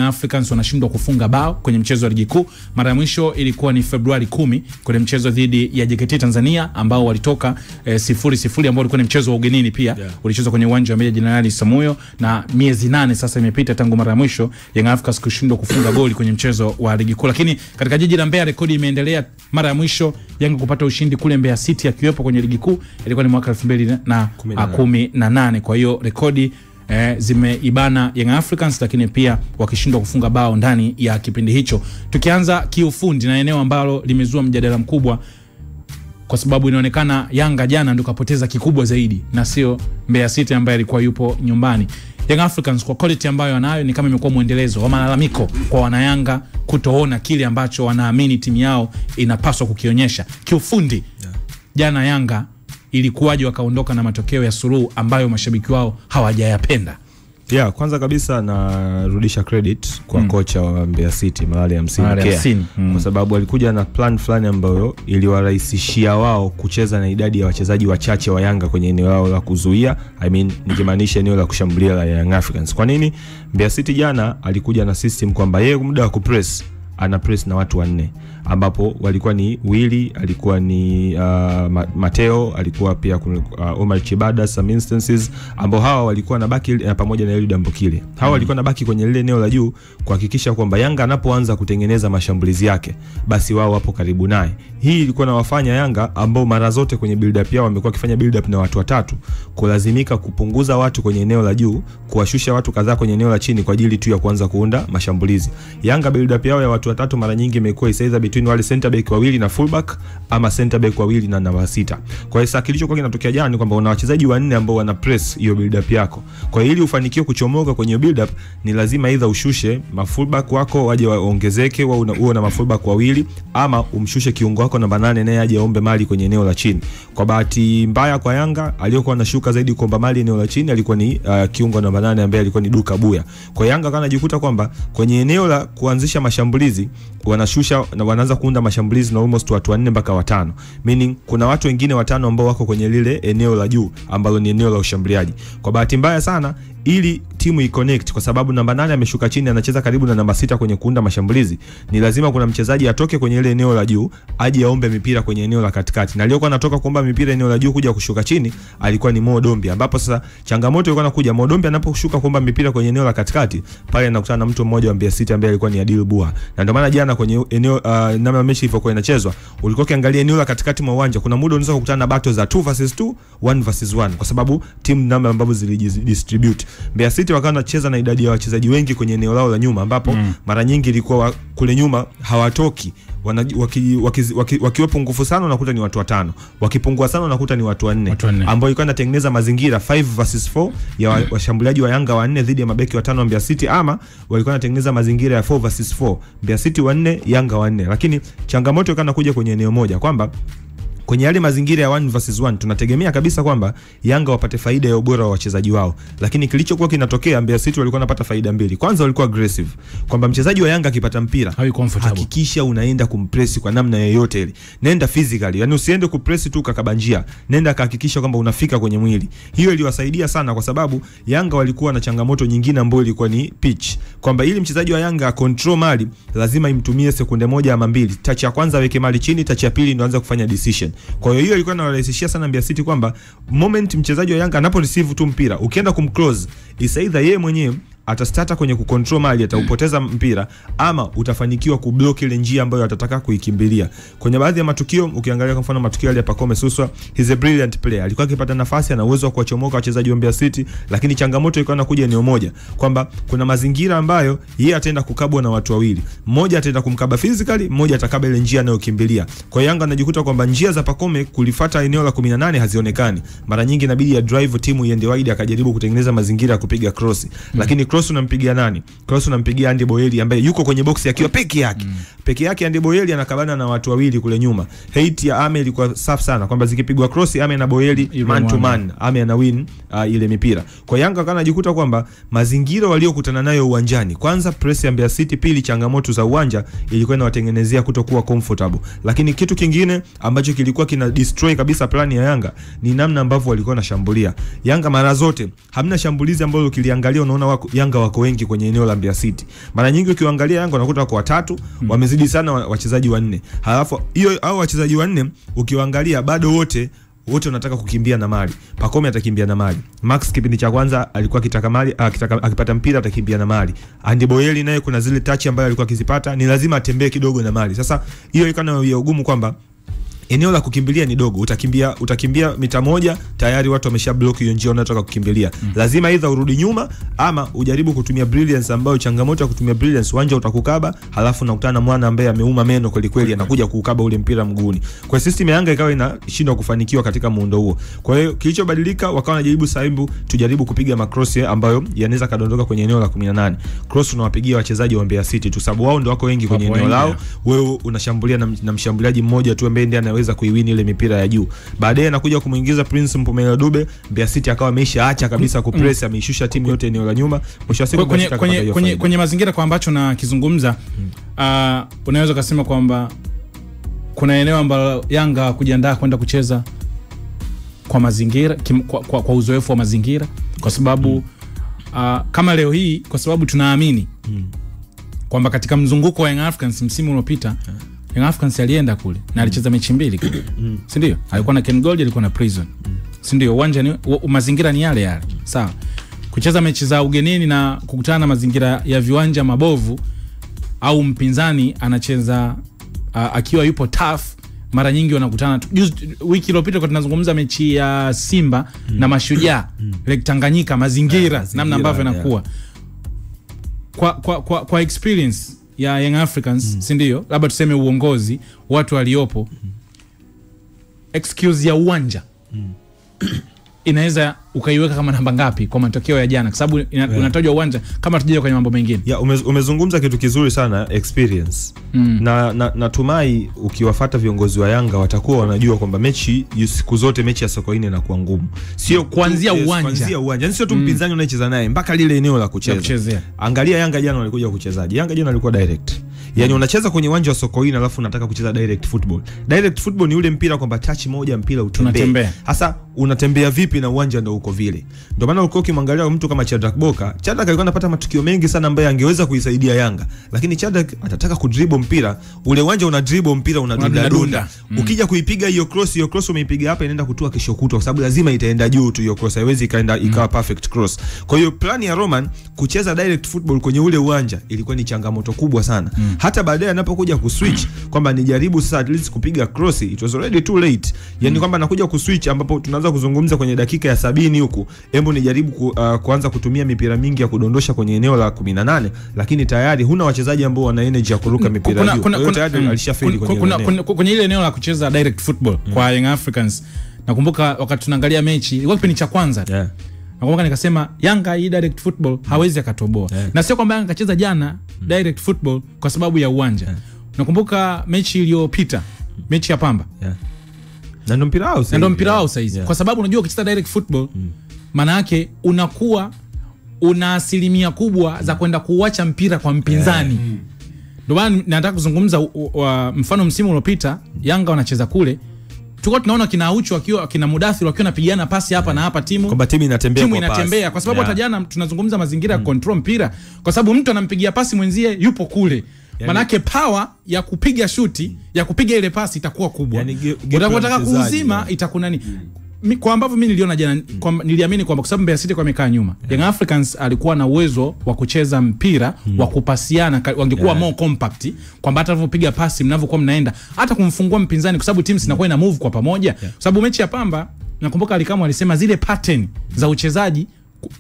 Africans wanashindwa kufunga bao kwenye mchezo wa ligi kuu. Mara ya mwisho ilikuwa ni Februari 10 kwenye mchezo dhidi ya JKT Tanzania ambao walitoka 0-0 ambao ulikuwa ni mchezo wa ugenini pia. Ulichezwa kwenye uwanja wa Meja Jenerali Samuyo, na miezi 8 sasa imepita tangu mara ya mwisho Young Africans kushindwa kufunga goli kwenye mchezo wa ligi kuu. Lakini katika jiji la Mbeya rekodi imeendelea. Mara ya mwisho Yanga kupata ushindi kule Mbeya City akiwepo kwenye ligi kuu ilikuwa ni mwaka 2018. Kwa hiyo rekodi zimeibana Young Africans, lakini pia wakishindwa kufunga bao ndani ya kipindi hicho. Tukianza kiufundi na eneo ambalo limezua mjadala mkubwa, kwa sababu inaonekana Yanga jana ndio kapoteza kikubwa zaidi na sio Mbeya City ambaye alikuwa yupo nyumbani. Young Africans kwa quality ambayo anayo ni kama imekuwa muendelezo wa malalamiko kwa wanayanga kutoona kile ambacho wanaamini timu yao inapaswa kukionyesha. Kiufundi jana Yanga ilikuwaje wakaondoka na matokeo ya suluhu ambayo mashabiki wao hawajayapenda? Kwanza kabisa narudisha credit kwa kocha wa Mbeya City Malale Hamsini, kwa sababu alikuja na plan fulani ambayo iliwarahisishia wao kucheza na idadi ya wachezaji wachache wa Yanga kwenye eneo lao la kuzuia, nikimaanisha eneo la kushambulia la Young Africans. Kwa nini? Mbeya City jana alikuja na system kwamba yeye muda wa kupress ana press na watu 4, ambapo walikuwa ni Willy, alikuwa ni Mateo, alikuwa pia Omar Chibada some instances, ambao hawa walikuwa nabaki pamoja na Eliud Ambokile. Hawa walikuwa nabaki kwenye lile eneo la juu kuhakikisha kwamba Yanga anapoanza kutengeneza mashambulizi yake basi wao wapo karibu naye. Hii ilikuwa nawafanya Yanga ambao mara zote kwenye build up yao wamekuwa kifanya build up na watu watatu, kulazimika kupunguza watu kwenye eneo la juu, kuwashusha watu kadhaa kwenye eneo la chini kwa ajili tu ya kuanza kuunda mashambulizi. Yanga build up yao ya watu watatu mara nyingi imekuwa isaidha between wale center back wawili na fullback, ama center back wawili na namba 6. Kwa hiyo kilichokuwa kinatokea jana ni kwamba una wachezaji 4 ambao wana press hiyo build up yako. Kwa hiyo ili ufanikiwe kuchomoka kwenye build up ni lazima either ushushe mafullback wako waje waongezeke, uwe na mafullback wawili, ama umshushe kiungo wako namba 8 naye aje aombe mali kwenye eneo la chini. Kwa bahati mbaya kwa Yanga aliyokuwa anashuka zaidi kuomba mali eneo la chini alikuwa ni kiungo namba 8 ambaye alikuwa ni Duka Buya. Kwa Yanga kana jikuta kwamba kwenye eneo la kuanzisha mashambulizi wanashusha na wanaanza kuunda mashambulizi na almost watu 4 mpaka 5, meaning kuna watu wengine 5 ambao wako kwenye lile eneo la juu ambalo ni eneo la ushambuliaji. Kwa bahati mbaya sana ili timu i-connect, kwa sababu namba 8 ameshuka chini anacheza karibu na namba 6 kwenye kuunda mashambulizi, ni lazima kuna mchezaji atoke kwenye ile eneo la juu aje aombe mipira kwenye eneo la katikati. Na aliyokuwa anatoka kuomba mipira eneo la juu kuja kushuka chini alikuwa ni Mo Dombi, ambapo sasa changamoto ilikuwa inakuja Mo Dombi anaposhuka kuomba mipira kwenye eneo la katikati, pale anakutana na mtu mmoja wa Mbeya City ambaye alikuwa ni Adil Bua. Na ndio maana jana kwenye eneo namna mechi ilivyokuwa inachezwa, ulikuwa ukiangalia eneo la katikati mwa uwanja kuna muda unaweza kukutana na battle za 2 versus 2, 1 versus 1, kwa sababu timu namba ambazo zilidistribute. Mbeya City wakawa wanacheza na idadi ya wachezaji wengi kwenye eneo lao la nyuma, ambapo mara nyingi ilikuwa kule nyuma hawatoki. Wakiwepo nguvu sana unakuta ni watu 5, wakipungua sana unakuta ni watu 4, ambao ilikuwa inatengeneza mazingira 5 versus 4 ya washambuliaji wa Yanga 4 dhidi ya mabeki 5 wa Mbeya City, ama walikuwa wanatengeneza mazingira ya 4 versus 4, Mbeya City 4 Yanga 4. Lakini changamoto ilikuwa inakuja kwenye eneo moja kwamba kwenye yale mazingira ya 1 versus 1 tunategemea kabisa kwamba Yanga wapate faida ya ubora wa wachezaji wao, lakini kilichokuwa kinatokea Mbeya City walikuwa wanapata faida mbili. Kwanza walikuwa aggressive, kwamba mchezaji wa Yanga akipata mpira hakikisha unaenda kumpress kwa namna yoyote ile, nenda physically, yani usiende kupress tu kakabanjia, nenda kahakikisha kwamba unafika kwenye mwili. Hiyo iliwasaidia sana, kwa sababu Yanga walikuwa na changamoto nyingine ambayo ilikuwa ni pitch, kwamba ili mchezaji wa Yanga control mali lazima imtumie sekunde 1 ama 2, touch ya kwanza aweke mali chini, touch ya pili ndio aanze kufanya decision. Kwa hiyo ilikuwa inarahisishia sana Mbeya City kwamba moment mchezaji wa Yanga anapo receive tu mpira, ukienda kumclose, isaidha yeye mwenyewe atastarta kwenye kucontrol mali, ataupoteza mpira, ama utafanikiwa kublock ile njia ambayo atataka kuikimbilia. Kwenye baadhi ya matukio ukiangalia kwa mfano matukio ya Pacome Suswa, he's a brilliant player, alikuwa akipata nafasi ana uwezo wa kuwachomoka wachezaji wa Mbeya City, lakini changamoto ilikuwa inakuja eneo moja, kwamba kuna mazingira ambayo yeye ataenda kukabwa na watu wawili, mmoja ataenda kumkaba physically, mmoja atakaba ile njia anayokimbilia. Kwa Yanga anajikuta kwamba njia za Pacome kulifuata eneo la 18 hazionekani. Mara nyingi inabidi ya drive timu iende wide akajaribu kutengeneza mazingira ya kupiga cross, lakini cross unampigia nani? Cross unampigia Andy Boyeli ambaye yuko kwenye box akiwa peke yake. Peke yake Andy Boyeli anakabana na watu wawili kule nyuma. Hate ya Ame ilikuwa safi sana, kwamba zikipigwa cross Ame na Boyeli man to man, Ame ana win ile mipira. Kwa Yanga kana jikuta kwamba mazingira waliokutana nayo uwanjani, kwanza press ya Mbeya City, pili changamoto za uwanja ilikuwa inawatengenezea kutokuwa comfortable. Lakini kitu kingine ambacho kilikuwa kina destroy kabisa plani ya Yanga ni namna ambavyo walikuwa wanashambulia. Yanga mara zote hamna shambulizi ambalo ukiliangalia unaona wako Yanga Yanga wako wengi kwenye eneo la Mbeya City. Mara nyingi ukiangalia Yanga unakuta wako watatu, wamezidi sana wachezaji wanne. Halafu hiyo au wachezaji wanne ukiangalia bado wote wanataka kukimbia na mali. Pacome atakimbia na mali. Max kipindi cha kwanza alikuwa akitaka mali, akipata mpira atakimbia na mali. Andy Boyeli naye kuna zile touch ambayo alikuwa akizipata, ni lazima atembee kidogo na mali. Sasa hiyo ikana ya ugumu kwamba eneo la kukimbilia ni dogo. Utakimbia mita moja tayari watu wamesha block hiyo njia unataka kukimbilia. Lazima either urudi nyuma ama ujaribu kutumia brilliance, ambayo changamoto ya kutumia brilliance uwanja utakukaba, halafu unakutana na mwana ambaye ameuma meno kweli kweli, anakuja kukaba ule mpira mguuni. Kwa system ya Yanga ikawa inashindwa kufanikiwa katika muundo huo. Kwa hiyo kilichobadilika, wakawa wanajaribu Saimbu, tujaribu kupiga macross ambayo yanaweza kadondoka kwenye eneo la 18. Cross unawapigia wachezaji wa Mbeya City tu, sababu wao ndio wako wengi kwenye eneo lao. Wewe unashambulia na mshambuliaji mmoja tu ambaye ndiye anaweza kuiwini ile mipira ya juu. Baadaye anakuja kumuingiza Prince Mpumelelo Dube. Mbeya City akawa ameishaacha kabisa kupress, ameishusha timu yote eneo la nyuma. Mwisho wa siku kwenye mazingira kwa ambacho na kizungumza, unaweza kusema kwamba kuna eneo ambalo Yanga kujiandaa kwenda kucheza kwa mazingira, kwa uzoefu wa mazingira, kwa sababu kama leo hii, kwa sababu tunaamini kwamba katika mzunguko wa Young Africans msimu uliopita Young Africans alienda kule na alicheza mechi mbili kule. Si ndio? Alikuwa na Ken Gold, alikuwa na Prison. Si ndio? Uwanja ni mazingira ni yale yale. Sawa. Kucheza mechi za ugenini na kukutana na mazingira ya viwanja mabovu, au mpinzani anacheza akiwa yupo tough, mara nyingi wanakutana. Wiki iliyopita kwa tunazungumza mechi ya Simba na Mashujaa, Lake Tanganyika, mazingira namna ambavyo yanakuwa. Kwa experience ya Young Africans, si ndio? Labda tuseme uongozi, watu waliopo, excuse ya uwanja inaweza ukaiweka kama namba ngapi kwa matokeo ya jana? Kwa sababu unatajwa uwanja kama tujia kwenye mambo mengine. Umezungumza kitu kizuri sana, experience. Na natumai ukiwafuata viongozi wa Yanga watakuwa wanajua kwamba mechi siku zote, mechi ya Sokoine inakuwa ngumu. Sio kuanzia uwanja. Yaani sio tu mpinzani unayecheza naye, mpaka lile eneo la kucheza. Angalia Yanga jana walikuja kuchezaje. Yanga jana walikuwa direct. Yaani unacheza kwenye uwanja wa Sokoine alafu unataka kucheza direct football. Direct football ni ule mpira kwamba touch moja mpira utembee. Hasa unatembea vipi na uwanja ndio uko vile. Ndio maana ulikuwa ukimwangalia mtu kama Shadrack Boka. Shadrack alikuwa anapata matukio mengi sana ambayo angeweza kuisaidia Yanga. Lakini Shadrack atataka kudribble mpira, ule uwanja una dribble mpira unadunda. Ukija kuipiga hiyo cross umeipiga hapa inaenda kutua kesho kutwa, kwa sababu lazima itaenda juu tu hiyo cross. Haiwezi ikaenda ikawa perfect cross. Kwa hiyo plan ya Roman kucheza direct football kwenye ule uwanja ilikuwa ni changamoto kubwa sana. Hata baadaye anapokuja kuswitch kwamba nijaribu sasa at least kupiga cross, it was already too late. Yaani kwamba anakuja kuswitch ambapo tunaanza kuzungumza kwenye dakika ya 70 huku, hebu nijaribu kuanza kutumia mipira mingi ya kudondosha kwenye eneo la 18, lakini tayari huna wachezaji ambao wana energy ya kuruka mipira hiyo. Kwa hiyo tayari alishafeli kwenye ile eneo la kucheza direct football kwa Young Africans. Nakumbuka wakati tunaangalia mechi, ilikuwa kipindi cha kwanza. Nakumbuka nikasema Yanga hii direct football hawezi akatoboa. Na sio kwamba Yanga kacheza jana direct football kwa sababu ya uwanja. Nakumbuka mechi iliyopita, mechi ya Pamba. Na ndo mpira wao saizi. Kwa sababu unajua ukicheza direct football maana yake unakuwa una asilimia kubwa za kwenda kuacha mpira kwa mpinzani. Ndio maana nataka kuzungumza mfano msimu uliopita Yanga wanacheza kule, tulikuwa tunaona kina Aucho wakiwa kina Mudathir wakiwa napigana pasi hapa na hapa, kwamba timu inatembea kwa sababu hata jana tunazungumza mazingira ya control mpira, kwa sababu mtu anampigia pasi mwenzie yupo kule. Manake power ya kupiga shuti, ya kupiga ile pasi itakuwa kubwa. Unataka kuuzima itakuna nini? Kwa ambavyo mimi niliona jana, niliamini kwamba kwa sababu Mbeya City kwa amekaa nyuma, Young Africans alikuwa na uwezo wa kucheza mpira wa kupasiana, wangekuwa more compact, kwamba hata unapopiga pasi mnavyokuwa mnaenda hata kumfungua mpinzani, kwa sababu teams zinakuwa ina move kwa pamoja. Kwa sababu mechi ya Pamba nakumbuka Alikamo alisema zile pattern za uchezaji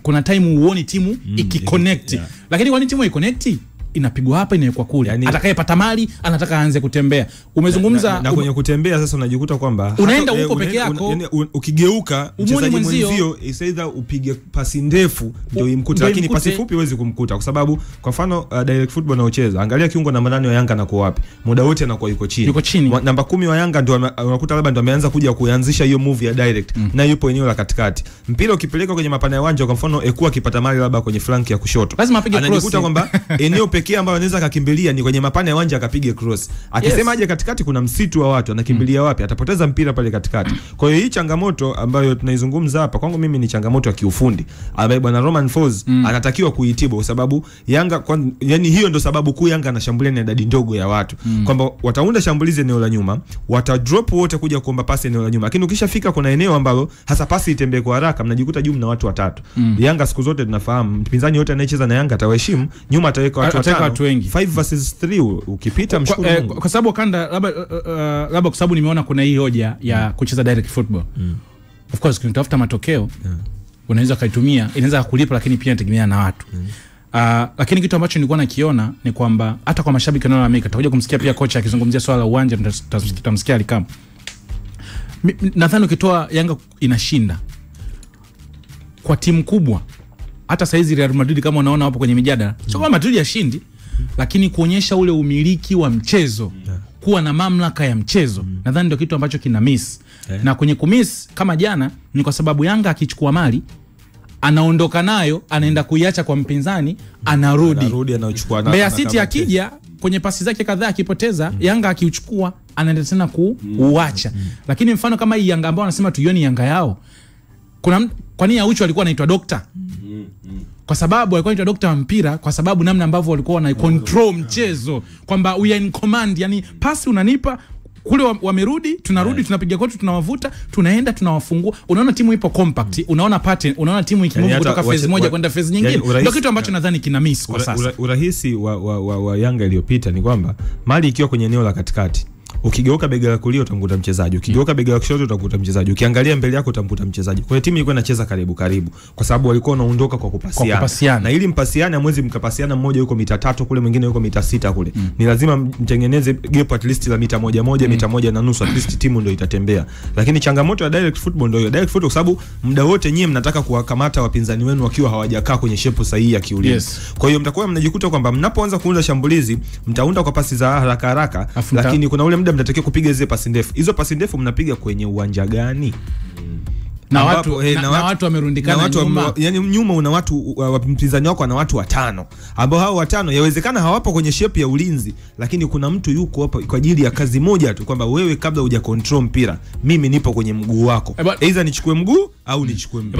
kuna time uone timu ikiconnect. Lakini kwa nini timu iconnect? Inapigwa hapa inawekwa kule. Yani, atakayepata mali anataka aanze kutembea. Umezungumza na kwenye kutembea sasa unajikuta kwamba unaenda huko peke yako, ukigeuka mchezaji mwenzio either upige pasi ndefu ndio imkuta, lakini pasi fupi huwezi kumkuta, kwa sababu kwa mfano direct football naocheza, angalia kiungo namba 8 wa Yanga na kwa wapi muda wote anakuwa yuko chini. Namba 10 wa Yanga ndio unakuta labda ndio ameanza kuja kuanzisha hiyo move ya direct, na yupo eneo la katikati. Mpira ukipeleka kwenye mapana ya uwanja, kwa mfano Ekua akipata mali labda kwenye flank ya kushoto, lazima apige cross, anajikuta kwamba eneo pekee ambayo anaweza akakimbilia ni kwenye mapana ya uwanja akapige cross. Akisema aje katikati kuna msitu wa watu, anakimbilia wapi? Atapoteza mpira pale katikati. Kwa hiyo hii changamoto ambayo tunaizungumza hapa kwangu mimi ni changamoto ya kiufundi ambaye bwana Romain Folz anatakiwa kuitibu, kwa sababu Yanga yani hiyo ndo sababu kuu Yanga anashambulia na idadi ndogo ya watu. Kwamba wataunda shambulizi eneo la nyuma, watadrop wote kuja kuomba pasi eneo la nyuma. Lakini ukishafika kuna eneo ambalo hasa pasi itembee kwa haraka, mnajikuta juu mna watu watatu. Yanga siku zote tunafahamu mpinzani yote anayecheza na Yanga atawaheshimu, nyuma ataweka watu wengi. 5 versus 3 ukipita mshukuru Mungu. Kwa sababu kanda labda kwa sababu nimeona kuna hii hoja ya kucheza direct football. Of course kunitafuta matokeo unaweza kaitumia, inaweza kukulipa, lakini pia inategemea na watu. Lakini kitu ambacho nilikuwa nakiona ni kwamba hata kwa mashabiki wanaona Amerika, tutakuja kumsikia pia kocha akizungumzia swala la uwanja, tutamsikia Alikam. Nadhani ukitoa Yanga inashinda kwa timu kubwa, hata saizi Real Madrid kama unaona hapo kwenye mijadala, sio kama Madrid yashindi, lakini kuonyesha ule umiliki wa mchezo, kuwa na mamlaka ya mchezo, nadhani ndio kitu ambacho kina miss. Na kwenye kumiss kama jana ni kwa sababu Yanga akichukua mali anaondoka nayo, anaenda kuiacha kwa mpinzani, anarudi anachukua na Mbeya City akija kwenye pasi zake kadhaa akipoteza, Yanga akiuchukua anaenda tena kuuacha. Lakini mfano kama hii Yanga ambao wanasema tuioni Yanga yao, kwa nini Aucho alikuwa anaitwa Dokta? Kwa sababu alikuwa anaitwa Dokta wa mpira, kwa sababu namna ambavyo walikuwa wana control mchezo, kwamba we are in command, yani pasi unanipa kule wamerudi, tunarudi, tunapiga kwetu, tunawavuta, tunaenda, tunawafungua. Unaona timu ipo compact, unaona pattern, unaona timu ikimove kutoka phase moja kwenda phase nyingine. Ndio kitu ambacho nadhani kina miss kwa sasa. Urahisi wa Yanga iliyopita ni kwamba mali ikiwa kwenye eneo la katikati, ukigeuka bega la kulia utamkuta mchezaji, ukigeuka bega la kushoto utamkuta mchezaji, ukiangalia mbele yako utamkuta mchezaji. Kwa hiyo timu ilikuwa inacheza karibu kwa sababu walikuwa wanaondoka kwa kupasiana. Na ili mpasiane mwezi mkapasiana, mmoja yuko mita 3 kule, mwingine yuko mita 6 kule. Ni lazima mtengeneze gap at least la mita 1 mita 1.5, at least timu ndio itatembea. Lakini changamoto ya direct football ndio hiyo. Direct football kwa sababu muda wote nyie mnataka kuwakamata wapinzani wenu wakiwa hawajakaa kwenye shape sahihi ya kiulinzi. Kwa hiyo mtakuwa mnajikuta kwamba mnapoanza kuunda shambulizi mtaunda kwa pasi za haraka, lakini kuna ule muda mnatakiwa kupiga zile pasi ndefu. Hizo pasi ndefu mnapiga kwenye uwanja gani? Na watu wamerundikana nyuma. Yani nyuma una watu mpinzani wako ana watu 5 ambao hao 5 yawezekana hawapo kwenye shape ya ulinzi, lakini kuna mtu yuko hapa kwa ajili ya kazi moja tu, kwamba wewe kabla huja control mpira mimi nipo kwenye mguu wako, aidha nichukue mguu au nichukue mpira.